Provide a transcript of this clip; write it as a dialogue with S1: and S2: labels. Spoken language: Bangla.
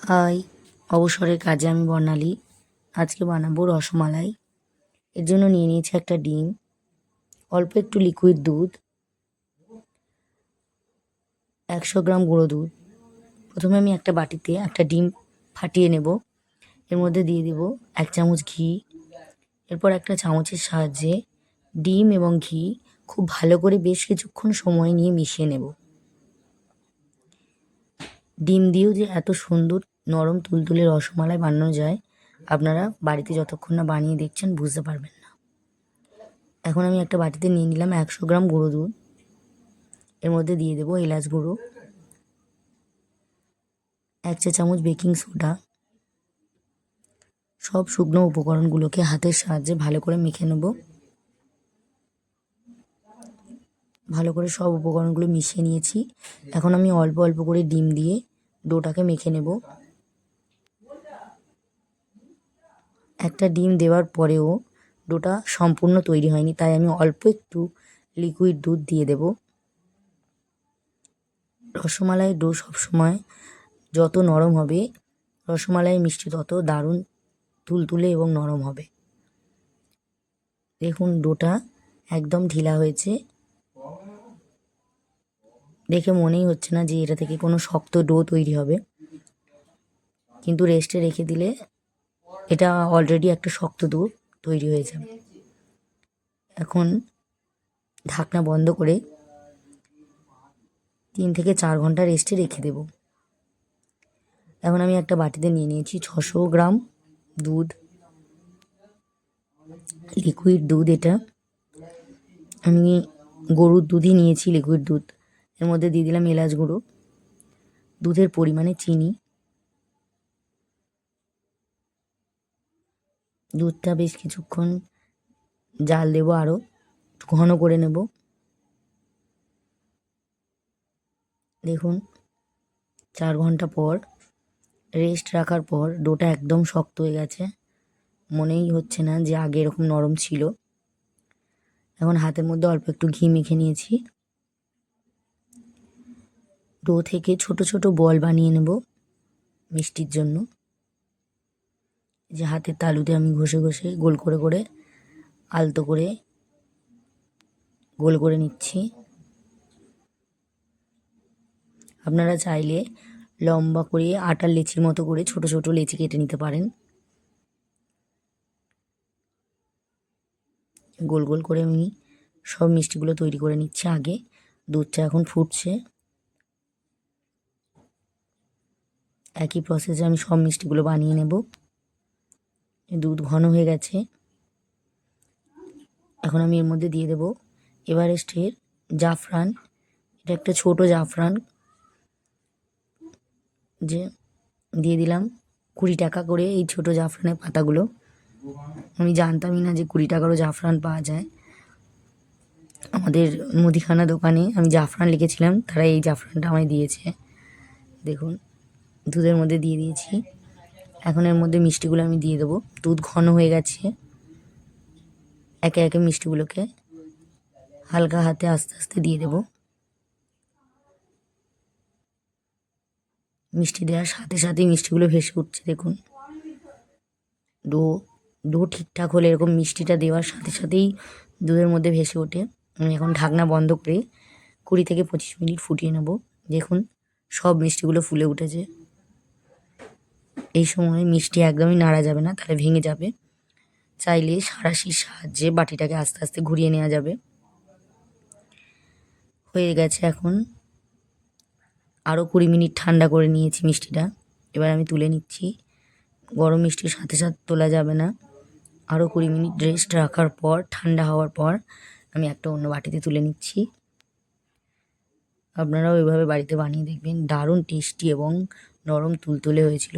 S1: হাই, অবসরের কাজে আমি বর্ণালী। আজকে বানাবো রসমালাই। এর জন্য নিয়ে নিয়েছি একটা ডিম, অল্প একটু লিকুইড দুধ, 100 গ্রাম গুঁড়ো দুধ। প্রথমে আমি একটা বাটিতে একটা ডিম ফাটিয়ে নেব। এর মধ্যে দিয়ে দেব 1 চামচ ঘি। এরপর একটা চামচের সাহায্যে ডিম এবং ঘি খুব ভালো করে বেশ কিছুক্ষণ সময় নিয়ে মিশিয়ে নেব। ডিম দিয়েও যে এত সুন্দর নরম তুলতুলে রসমালাই বানানো যায়, আপনারা বাড়িতে যতক্ষণ না বানিয়ে দেখছেন বুঝতে পারবেন না। এখন আমি একটা বাটিতে নিয়ে নিলাম 100 গ্রাম গুঁড়ো দুধ। এর মধ্যে দিয়ে দেবো এলাচ গুঁড়ো, 1 চা চামচ বেকিং সোডা। সব শুকনো উপকরণগুলোকে হাতের সাহায্যে ভালো করে মেখে নেব। ভালো করে সব উপকরণগুলো মিশিয়ে নিয়েছি। এখন আমি অল্প অল্প করে ডিম দিয়ে ডোটাকে মেখে নেব। একটা ডিম দেওয়ার পরেও ডোটা সম্পূর্ণ তৈরি হয়নি, তাই আমি অল্প একটু লিকুইড দুধ দিয়ে দেব। রসমালাই ডো সবসময় যত নরম হবে, রসমালাই মিষ্টি তত দারুণ তুলতুলে এবং নরম হবে। দেখুন ডোটা একদম ঢিলা হয়েছে, দেখে মনেই হচ্ছে না যে এটা থেকে কোনো শক্ত ডো তৈরি হবে, কিন্তু রেস্টে রেখে দিলে এটা অলরেডি একটা শক্ত ডো তৈরি হয়ে যাবে। এখন ঢাকনা বন্ধ করে 3 থেকে 4 ঘন্টা রেস্টে রেখে দেব। এখন আমি একটা বাটিতে নিয়ে নিয়েছি 600 গ্রাম দুধ, লিকুইড দুধ। এটা আমি গরুর দুধই নিয়েছি, লিকুইড দুধ। এর মধ্যে দিয়ে দিলাম এলাচ গুঁড়ো, দুধের পরিমাণে চিনি। দুধটা বেশ কিছুক্ষণ জাল দেব, আরও ঘন করে নেব। দেখুন 4 ঘন্টা পর রেস্ট রাখার পর ডোটা একদম শক্ত হয়ে গেছে, মনেই হচ্ছে না যে আগে এরকম নরম ছিল। এখন হাতের মধ্যে অল্প একটু ঘি মেখে নিয়েছি। ডো থেকে ছোট ছোট বল বানিয়ে নেব মিষ্টির জন্য। যে হাতের তালুতে আমি ঘষে ঘষে গোল করে করে আলতো করে গোল করে নিচ্ছি। আপনারা চাইলে লম্বা করে আটার লেচির মতো করে ছোট ছোট লেচি কেটে নিতে পারেন। গোল গোল করে আমি সব মিষ্টিগুলো তৈরি করে নিচ্ছি। আগে দুধটা এখন ফুটছে, একই প্রসেসে আমি সব মিষ্টিগুলো বানিয়ে নেব। দুধ ঘন হয়ে গেছে, এখন আমি এর মধ্যে দিয়ে দেব এভারেস্টের জাফরান। এটা একটা ছোট জাফরান, যে দিয়ে দিলাম 20 টাকা করে এই ছোট জাফরানের পাতাগুলো। আমি জানতামই না যে 20 টাকারও জাফরান পাওয়া যায়। আমাদের মুদিখানা দোকানে আমি জাফরান লিখেছিলাম, তারা এই জাফরানটা আমায় দিয়েছে। দেখুন দুধের মধ্যে দিয়ে দিয়েছি। এখন এর মধ্যে মিষ্টিগুলো আমি দিয়ে দেবো। দুধ ঘন হয়ে গেছে, একে একে মিষ্টিগুলোকে হালকা হাতে আস্তে আস্তে দিয়ে দেব। মিষ্টি দেওয়ার সাথে সাথেই মিষ্টিগুলো ভেসে উঠছে। দেখুন ডো ডো ঠিকঠাক হলে এরকম মিষ্টিটা দেওয়ার সাথে সাথেই দুধের মধ্যে ভেসে ওঠে। আমি এখন ঢাকনা বন্ধ করে 20 থেকে 25 মিনিট ফুটিয়ে নেব। দেখুন সব মিষ্টিগুলো ফুলে উঠেছে। এই সময় মিষ্টি একদমই নাড়া যাবে না, তাহলে ভেঙে যাবে। চাইলে সাঁড়াশির সাহায্যে বাটিটাকে আস্তে আস্তে ঘুরিয়ে নেওয়া যাবে। হয়ে গেছে। এখন আরও 20 মিনিট ঠান্ডা করে নিয়েছি মিষ্টিটা, এবার আমি তুলে নিচ্ছি। গরম মিষ্টির সাথে সাথে তোলা যাবে না। আরও 20 মিনিট রেস্ট রাখার পর, ঠান্ডা হওয়ার পর আমি একটা অন্য বাটিতে তুলে নিচ্ছি। আপনারাও এভাবে বাড়িতে বানিয়ে দেখবেন, দারুণ টেস্টি এবং নরম তুলতুলে হয়েছিল।